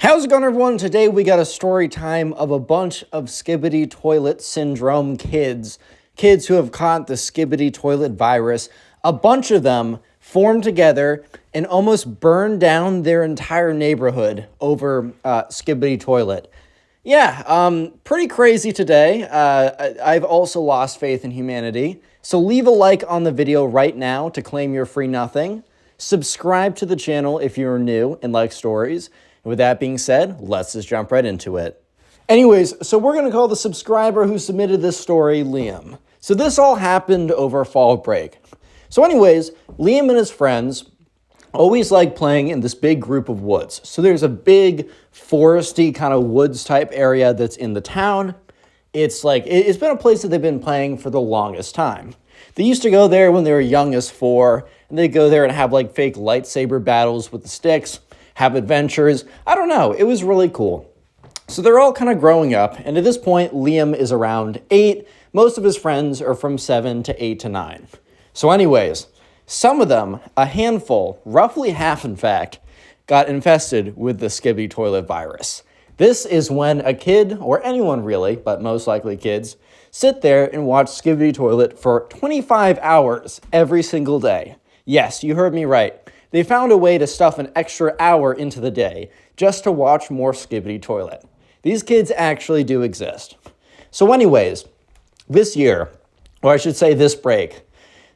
How's it going, everyone? Today we got a story time of a bunch of Skibidi Toilet Syndrome kids who have caught the Skibidi Toilet virus. A bunch of them formed together and almost burned down their entire neighborhood over Skibidi Toilet. Yeah, pretty crazy today. I've also lost faith in humanity. So leave a like on the video right now to claim your free nothing. Subscribe to the channel if you're new and like stories. And with that being said, let's just jump right into it. Anyways, so we're going to call the subscriber who submitted this story Liam. So this all happened over fall break. So anyways, Liam and his friends always like playing in this big group of woods. So there's a big foresty kind of woods type area that's in the town. It's been a place that they've been playing for the longest time. They used to go there when they were young as 4, and they'd go there and have like fake lightsaber battles with the sticks, have adventures. I don't know. It was really cool. So they're all kind of growing up, and at this point, Liam is around 8. Most of his friends are from 7 to 8 to 9. So anyways, some of them, a handful, roughly half in fact, got infested with the Skibidi Toilet virus. This is when a kid, or anyone really, but most likely kids, sit there and watch Skibidi Toilet for 25 hours every single day. Yes, you heard me right. They found a way to stuff an extra hour into the day just to watch more Skibidi Toilet. These kids actually do exist. So anyways, this year, or I should say this break,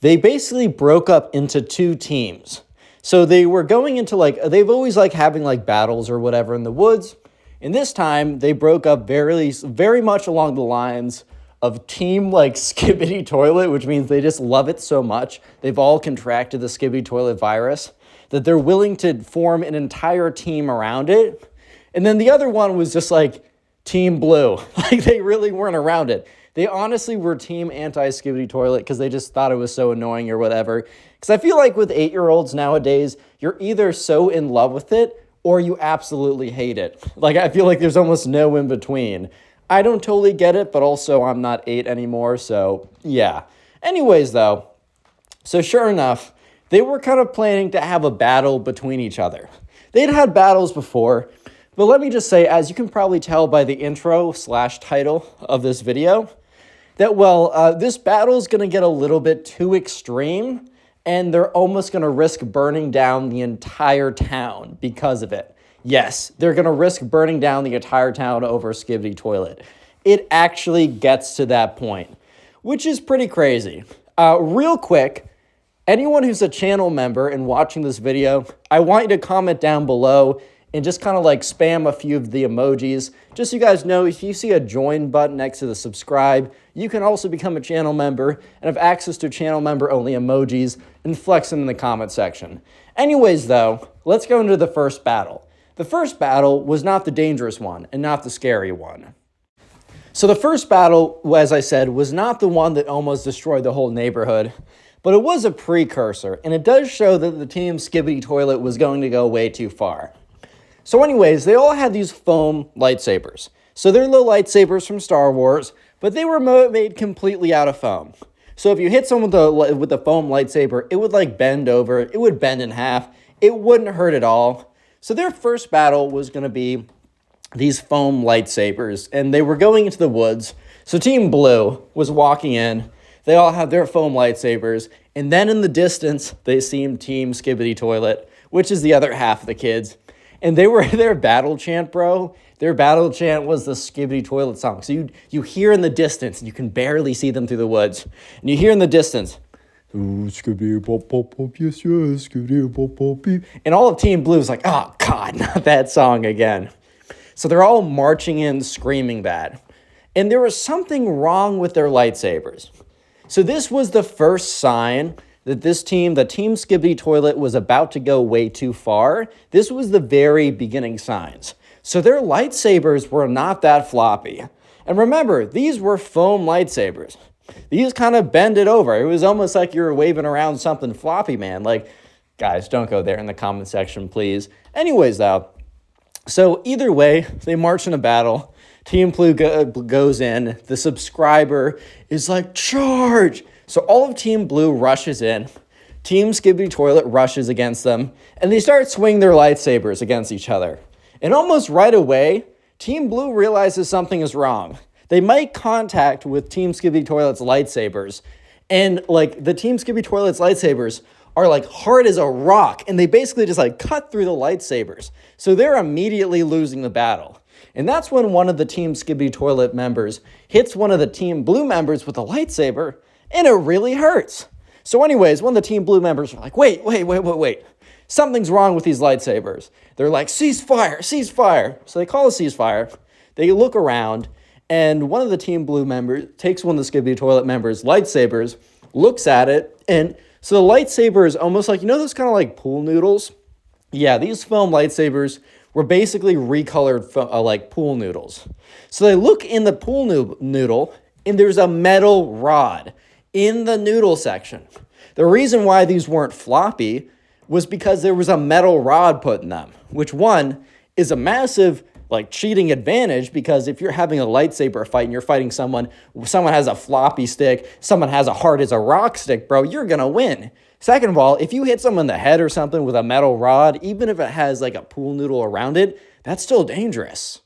they basically broke up into 2 teams. So they were going into they've always having battles or whatever in the woods. And this time they broke up very much along the lines of team Skibidi Toilet, which means they just love it so much. They've all contracted the Skibidi Toilet virus that they're willing to form an entire team around it. And then the other one was just Team Blue. They really weren't around it. They honestly were team anti-Skibidi Toilet because they just thought it was so annoying or whatever. Because I feel like with 8-year-olds nowadays, you're either so in love with it or you absolutely hate it. I feel like there's almost no in between. I don't totally get it, but also I'm not 8 anymore, so yeah. Anyways, though, so sure enough, they were kind of planning to have a battle between each other. They'd had battles before, but let me just say, as you can probably tell by the intro/title of this video, that, this battle is going to get a little bit too extreme, and they're almost going to risk burning down the entire town because of it. Yes, they're going to risk burning down the entire town over Skibidi Toilet. It actually gets to that point, which is pretty crazy. Real quick, anyone who's a channel member and watching this video, I want you to comment down below and just kind of spam a few of the emojis. Just so you guys know, if you see a join button next to the subscribe, you can also become a channel member and have access to channel member only emojis and flex them in the comment section. Anyways, though, let's go into the first battle. The first battle was not the dangerous one and not the scary one. So the first battle, as I said, was not the one that almost destroyed the whole neighborhood, but it was a precursor, and it does show that the team Skibidi Toilet was going to go way too far. So anyways, they all had these foam lightsabers. So they're little lightsabers from Star Wars, but they were made completely out of foam. So if you hit someone with the foam lightsaber, it would bend over, it would bend in half, it wouldn't hurt at all. So their first battle was going to be these foam lightsabers, and they were going into the woods. So Team Blue was walking in. They all have their foam lightsabers, and then in the distance, they seen Team Skibidi Toilet, which is the other half of the kids. And they were their battle chant, bro. Their battle chant was the Skibidi Toilet song. So you hear in the distance, and you can barely see them through the woods, and you hear in the distance, Skibidi pop pop pop, yes yes, Skibidi pop pop beep. And all of Team Blue is like, oh God, not that song again. So they're all marching in, screaming that. And there was something wrong with their lightsabers. So this was the first sign that the team Skibidi Toilet was about to go way too far. This was the very beginning signs. So their lightsabers were not that floppy. And remember, these were foam lightsabers. These kind of bend it over. It was almost like you were waving around something floppy, man. Guys, don't go there in the comment section, please. Anyways, though, so either way, they march in a battle. Team Blue goes in. The subscriber is like, charge! So all of Team Blue rushes in. Team Skibidi Toilet rushes against them, and they start swinging their lightsabers against each other. And almost right away, Team Blue realizes something is wrong. They make contact with Team Skibidi Toilet's lightsabers. And like the Team Skibidi Toilet's lightsabers are like hard as a rock. And they basically just like cut through the lightsabers. So they're immediately losing the battle. And that's when one of the Team Skibidi Toilet members hits one of the Team Blue members with a lightsaber. And it really hurts. So anyways, one of the Team Blue members are like, wait. Something's wrong with these lightsabers. They're like, cease fire. So they call a ceasefire. They look around. And one of the Team Blue members takes one of the Skibidi Toilet members' lightsabers, looks at it, and so the lightsaber is almost like, you know those kind of like pool noodles? Yeah, these foam lightsabers were basically recolored like pool noodles. So they look in the pool noodle, and there's a metal rod in the noodle section. The reason why these weren't floppy was because there was a metal rod put in them, which one is a massive like cheating advantage, because if you're having a lightsaber fight and you're fighting someone has a floppy stick, someone has a hard as a rock stick, bro, you're gonna win. Second of all, if you hit someone in the head or something with a metal rod, even if it has like a pool noodle around it, that's still dangerous.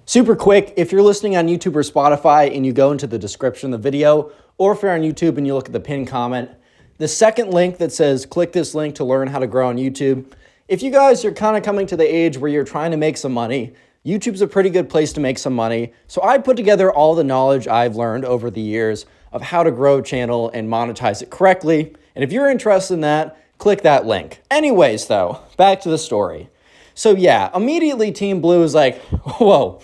Super quick, if you're listening on YouTube or Spotify and you go into the description of the video, or if you're on YouTube and you look at the pinned comment, the second link that says click this link to learn how to grow on YouTube. If you guys are kind of coming to the age where you're trying to make some money, YouTube's a pretty good place to make some money. So I put together all the knowledge I've learned over the years of how to grow a channel and monetize it correctly. And if you're interested in that, click that link. Anyways, though, back to the story. So yeah, immediately Team Blue is like, whoa.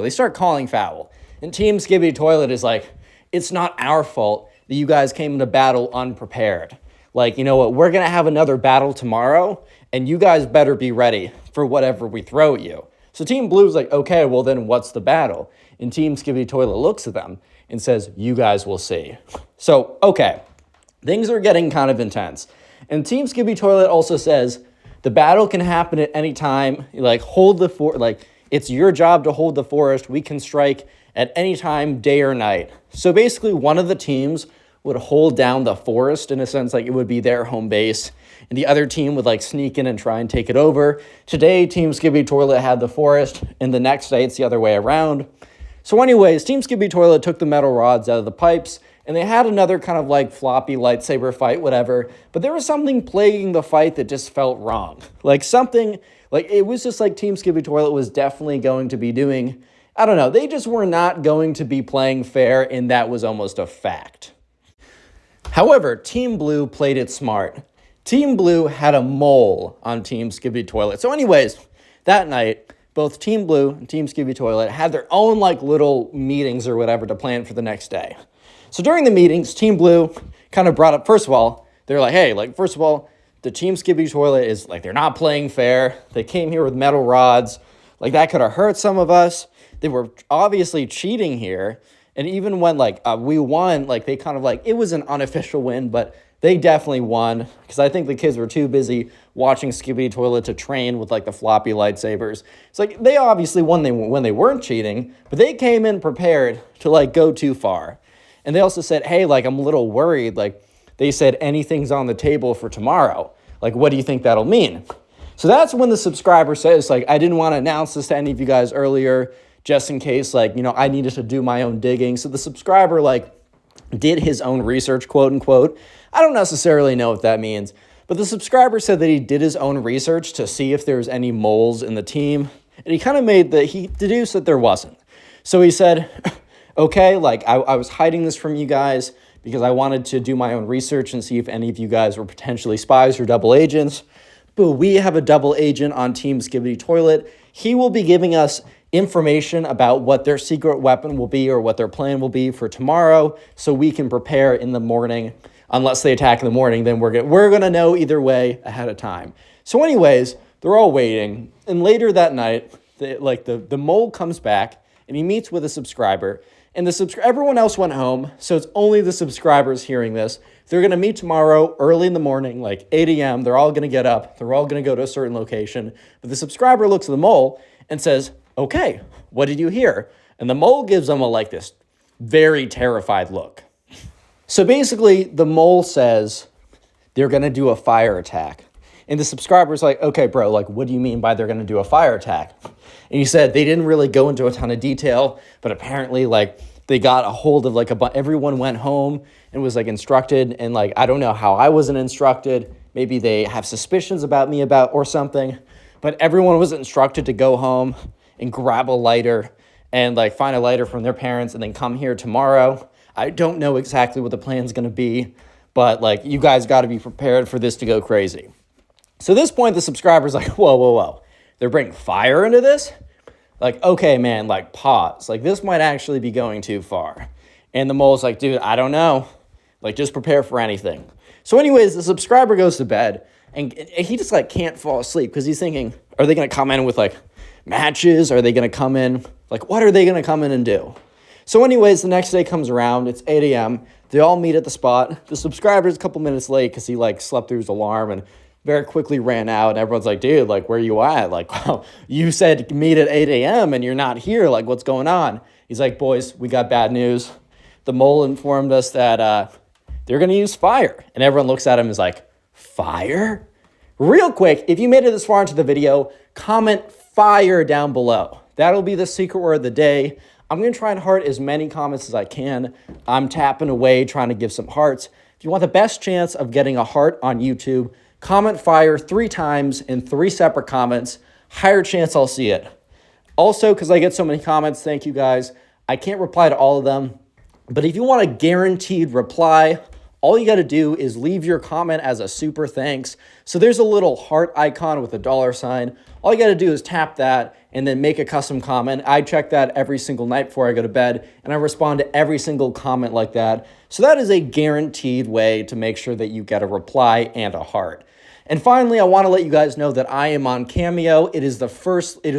They start calling foul. And Team Skibidi Toilet is like, it's not our fault that you guys came into battle unprepared. Like, you know what, we're going to have another battle tomorrow, and you guys better be ready for whatever we throw at you. So Team Blue's like, okay, well then what's the battle? And Team Skibidi Toilet looks at them and says, you guys will see. So, okay, things are getting kind of intense. And Team Skibidi Toilet also says, the battle can happen at any time. Like, it's your job to hold the forest. We can strike at any time, day or night. So basically, one of the teams would hold down the forest in a sense, like it would be their home base, and the other team would like sneak in and try and take it over. Today, Team Skibidi Toilet had the forest, and the next day it's the other way around. So anyways, Team Skibidi Toilet took the metal rods out of the pipes, and they had another kind of like floppy lightsaber fight, whatever, but there was something plaguing the fight that just felt wrong. Like something, like it was just like Team Skibidi Toilet was definitely going to be doing, I don't know, they just were not going to be playing fair, and that was almost a fact. However, Team Blue played it smart. Team Blue had a mole on Team Skibidi Toilet. So anyways, that night, both Team Blue and Team Skibidi Toilet had their own like little meetings or whatever to plan for the next day. So during the meetings, Team Blue kind of brought up, first of all, they're like, hey, like, first of all, the Team Skibidi Toilet is like, they're not playing fair. They came here with metal rods. Like, that could have hurt some of us. They were obviously cheating here. And even when, like, we won, like, they kind of, like, it was an unofficial win, but they definitely won, because I think the kids were too busy watching Skibidi Toilet to train with, like, the floppy lightsabers. It's like, they obviously won when they weren't cheating, but they came in prepared to, like, go too far. And they also said, hey, like, I'm a little worried. Like, they said anything's on the table for tomorrow. Like, what do you think that'll mean? So that's when the subscriber says, like, I didn't want to announce this to any of you guys earlier, just in case, like, you know, I needed to do my own digging. So the subscriber, like, did his own research, quote unquote. I don't necessarily know what that means, but the subscriber said that he did his own research to see if there's any moles in the team, and he kind of he deduced that there wasn't. So he said, okay, like, I was hiding this from you guys because I wanted to do my own research and see if any of you guys were potentially spies or double agents, but we have a double agent on Team Skibidi Toilet. He will be giving us information about what their secret weapon will be or what their plan will be for tomorrow, so we can prepare in the morning. Unless they attack in the morning, then we're gonna know either way ahead of time. So anyways, they're all waiting, and later that night, the mole comes back and he meets with a subscriber, and everyone else went home, so it's only the subscribers hearing this. They're gonna meet tomorrow early in the morning, like 8 a.m. They're all gonna get up. They're all gonna go to a certain location. But the subscriber looks at the mole and says, okay, what did you hear? And the mole gives them this very terrified look. So basically, the mole says they're going to do a fire attack. And the subscriber's like, okay, bro, like, what do you mean by they're going to do a fire attack? And he said they didn't really go into a ton of detail, but apparently, like, they got a hold of, like, everyone went home and was, like, instructed. And, like, I don't know how I wasn't instructed. Maybe they have suspicions about me or something. But everyone was instructed to go home and grab a lighter and, like, find a lighter from their parents and then come here tomorrow. I don't know exactly what the plan's going to be, but, like, you guys got to be prepared for this to go crazy. So at this point, the subscriber's like, whoa, whoa, whoa. They're bringing fire into this? Like, okay, man, like, pause. Like, this might actually be going too far. And the mole's like, dude, I don't know. Like, just prepare for anything. So anyways, the subscriber goes to bed, and he just, like, can't fall asleep because he's thinking, are they going to come in with, like, matches? Are they going to come in? Like, what are they going to come in and do? So anyways, the next day comes around. It's 8 a.m. They all meet at the spot. The subscriber's a couple minutes late because he, like, slept through his alarm and very quickly ran out. And everyone's like, dude, like, where you at? Like, wow, you said meet at 8 a.m. and you're not here. Like, what's going on? He's like, boys, we got bad news. The mole informed us that they're going to use fire. And everyone looks at him and is like, fire? Real quick, if you made it this far into the video, comment fire down below. That'll be the secret word of the day. I'm going to try and heart as many comments as I can. I'm tapping away, trying to give some hearts. If you want the best chance of getting a heart on YouTube, comment fire 3 times in 3 separate comments. Higher chance I'll see it. Also, because I get so many comments, thank you guys. I can't reply to all of them. But if you want a guaranteed reply, all you got to do is leave your comment as a super thanks. So there's a little heart icon with a $sign. All you got to do is tap that and then make a custom comment. I check that every single night before I go to bed, and I respond to every single comment like that. So that is a guaranteed way to make sure that you get a reply and a heart. And finally, I want to let you guys know that I am on Cameo. It is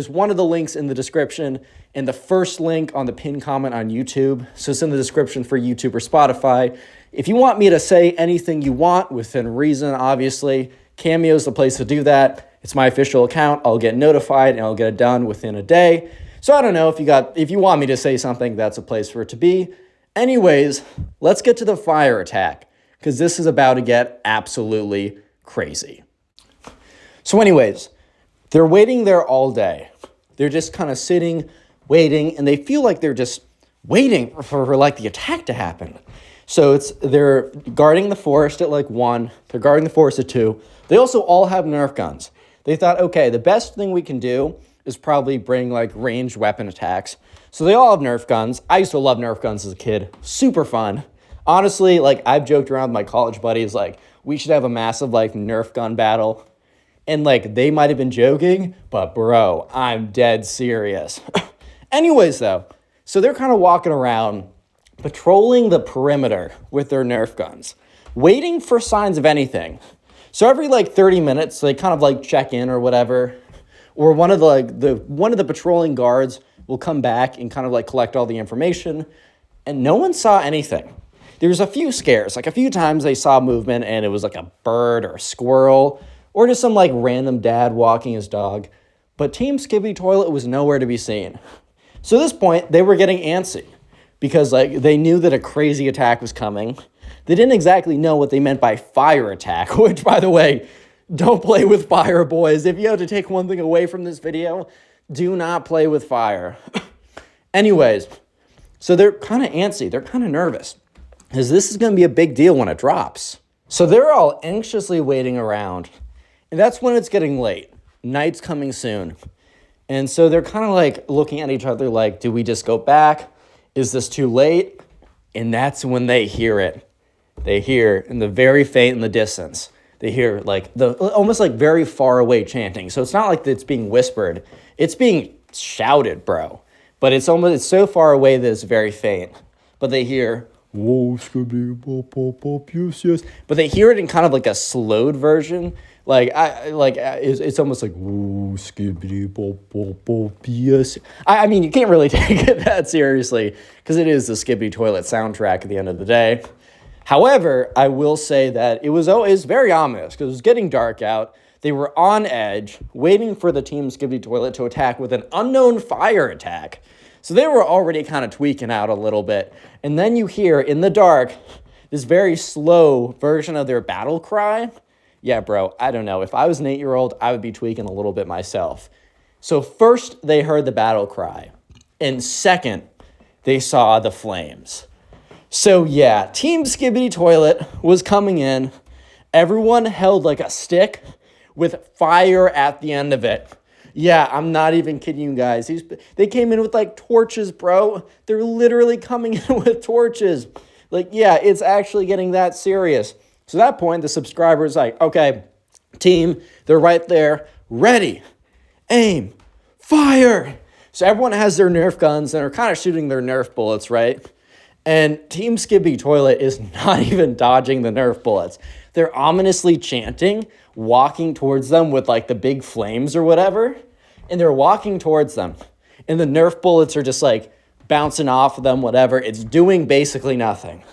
one of the links in the description and the first link on the pinned comment on YouTube. So it's in the description for YouTube or Spotify. If you want me to say anything you want within reason, obviously, Cameo is the place to do that. It's my official account. I'll get notified and I'll get it done within a day. So I don't know if you want me to say something, that's a place for it to be. Anyways, let's get to the fire attack because this is about to get absolutely crazy. So anyways, they're waiting there all day. They're just kind of sitting, waiting, and they feel like they're just waiting for like the attack to happen. So they're guarding the forest at like 1, they're guarding the forest at 2. They also all have Nerf guns. They thought, okay, the best thing we can do is probably bring like ranged weapon attacks. So they all have Nerf guns. I used to love Nerf guns as a kid. Super fun. Honestly, like I've joked around with my college buddies, like we should have a massive like Nerf gun battle. And like they might have been joking, but bro, I'm dead serious. Anyways though, so they're kind of walking around, patrolling the perimeter with their Nerf guns, waiting for signs of anything. So every like 30 minutes, they kind of like check in or whatever, or one of the patrolling guards will come back and kind of like collect all the information, and no one saw anything. There was a few scares, like a few times they saw movement and it was like a bird or a squirrel or just some like random dad walking his dog, but Team Skibidi Toilet was nowhere to be seen. So at this point, they were getting antsy because like they knew that a crazy attack was coming. They didn't exactly know what they meant by fire attack, which, by the way, don't play with fire, boys. If you have to take one thing away from this video, do not play with fire. Anyways, so they're kind of antsy. They're kind of nervous because this is going to be a big deal when it drops. So they're all anxiously waiting around, and that's when it's getting late. Night's coming soon. And so they're kind of like looking at each other like, do we just go back? Is this too late? And that's when they hear it. They hear in the very faint in the distance. They hear like the almost like very far away chanting. So it's not like it's being whispered. It's being shouted, bro. But it's so far away that it's very faint. But they hear, whoa, skibidi bop bop bop, yes, yes. But they hear it in kind of like a slowed version. It's almost like, whoa, skibidi bop bop bop, yes. I mean, you can't really take it that seriously because it is the Skibidi Toilet soundtrack at the end of the day. However, I will say that it was very ominous because it was getting dark out. They were on edge, waiting for the Team Skibidi Toilet to attack with an unknown fire attack. So they were already kind of tweaking out a little bit. And then you hear, in the dark, this very slow version of their battle cry. Yeah, bro, I don't know. If I was an 8-year-old, I would be tweaking a little bit myself. So first, they heard the battle cry. And second, they saw the flames. So yeah, Team Skibidi Toilet was coming in. Everyone held like a stick with fire at the end of it. Yeah, I'm not even kidding you guys. They came in with like torches, bro. They're literally coming in with torches. Like, yeah, it's actually getting that serious. So at that point, the subscriber's like, okay, team, they're right there. Ready, aim, fire. So everyone has their Nerf guns and are kind of shooting their Nerf bullets, right? And Team Skibidi Toilet is not even dodging the Nerf bullets. They're ominously chanting, walking towards them with like the big flames or whatever. And they're walking towards them. And the Nerf bullets are just like bouncing off of them, whatever. It's doing basically nothing.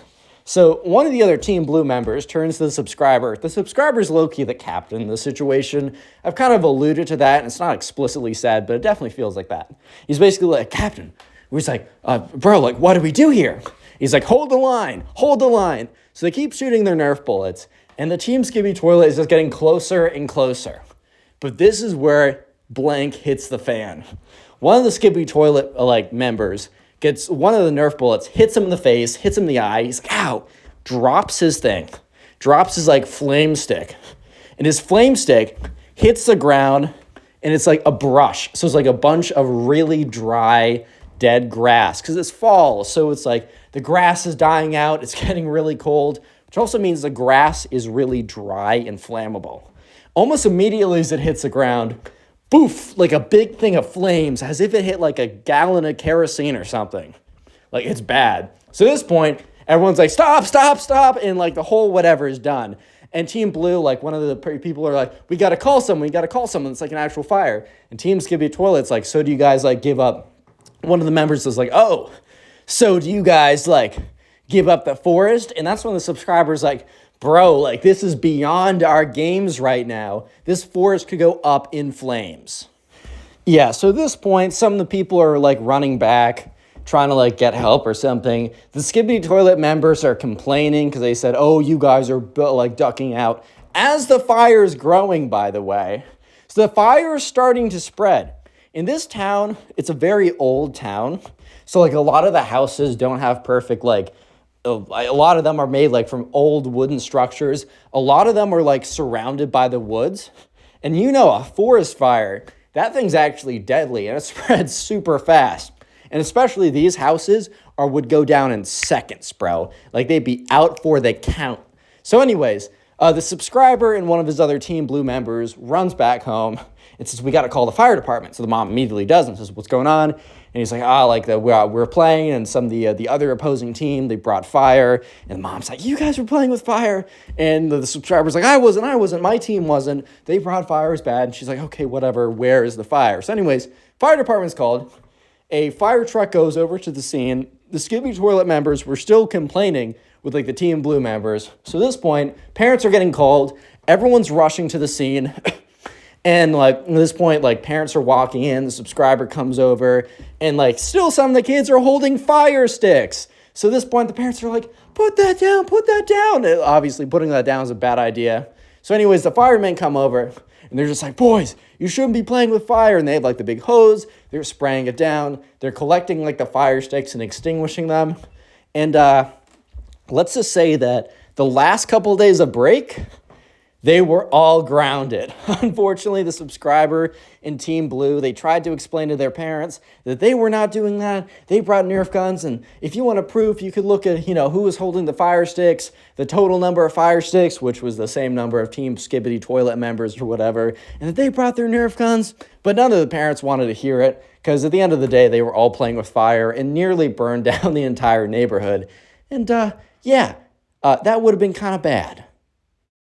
So one of the other Team Blue members turns to the subscriber. The subscriber's low-key the captain in the situation. I've kind of alluded to that, and it's not explicitly said, but it definitely feels like that. He's basically like, Captain. He's like, bro, like, what do we do here? He's like, hold the line, hold the line. So they keep shooting their Nerf bullets, and the Team Skibidi Toilet is just getting closer and closer. But this is where blank hits the fan. One of the Skibidi Toilet members gets one of the Nerf bullets, hits him in the face, hits him in the eye. He's like, ow, drops his thing, drops his like flame stick. And his flame stick hits the ground, and it's like a brush. So it's like a bunch of really dry, dead grass because it's fall. So it's like the grass is dying out. It's getting really cold, which also means the grass is really dry and flammable. Almost immediately as it hits the ground, boof, like a big thing of flames, as if it hit like a gallon of kerosene or something. Like, it's bad. So at this point, everyone's like, stop, stop, stop, and like the whole whatever is done. And Team Blue, like one of the people are like, we got to call someone, It's like an actual fire. And Team Skibidi Toilet's like, so do you guys like give up? One of the members is like, oh, so do you guys like give up the forest? And that's when the subscriber's like, bro, like this is beyond our games right now. This forest could go up in flames. Yeah, so at this point, some of the people are like running back, trying to like get help or something. The Skibidi Toilet members are complaining because they said, oh, you guys are like ducking out. As the fire is growing, by the way. So the fire is starting to spread. In this town, it's a very old town. So like a lot of the houses don't have perfect like, a lot of them are made like from old wooden structures. A lot of them are like surrounded by the woods. And you know, a forest fire, that thing's actually deadly and it spreads super fast. And especially these houses would go down in seconds, bro. Like they'd be out for the count. So anyways, the subscriber and one of his other Team Blue members runs back home and says, we got to call the fire department. So the mom immediately does and says, what's going on? And he's like, we're playing, and some of the other opposing team, they brought fire. And the mom's like, you guys were playing with fire. And the subscriber's like, I wasn't, my team wasn't. They brought fire, it was bad. And she's like, okay, whatever, where is the fire? So anyways, fire department's called. A fire truck goes over to the scene. The Skibidi Toilet members were still complaining with like the Team Blue members. So at this point, parents are getting called. Everyone's rushing to the scene. And like at this point, like parents are walking in, the subscriber comes over, and like still some of the kids are holding fire sticks. So at this point, the parents are like, put that down, put that down. And obviously, putting that down is a bad idea. So anyways, the firemen come over, and they're just like, boys, you shouldn't be playing with fire. And they have like the big hose, they're spraying it down, they're collecting like the fire sticks and extinguishing them. And let's just say that the last couple of days of break, they were all grounded. Unfortunately, the subscriber in Team Blue, they tried to explain to their parents that they were not doing that. They brought Nerf guns, and if you want a proof, you could look at, who was holding the fire sticks, the total number of fire sticks, which was the same number of Team Skibidi Toilet members or whatever, and that they brought their Nerf guns. But none of the parents wanted to hear it, because at the end of the day, they were all playing with fire and nearly burned down the entire neighborhood. And that would have been kind of bad.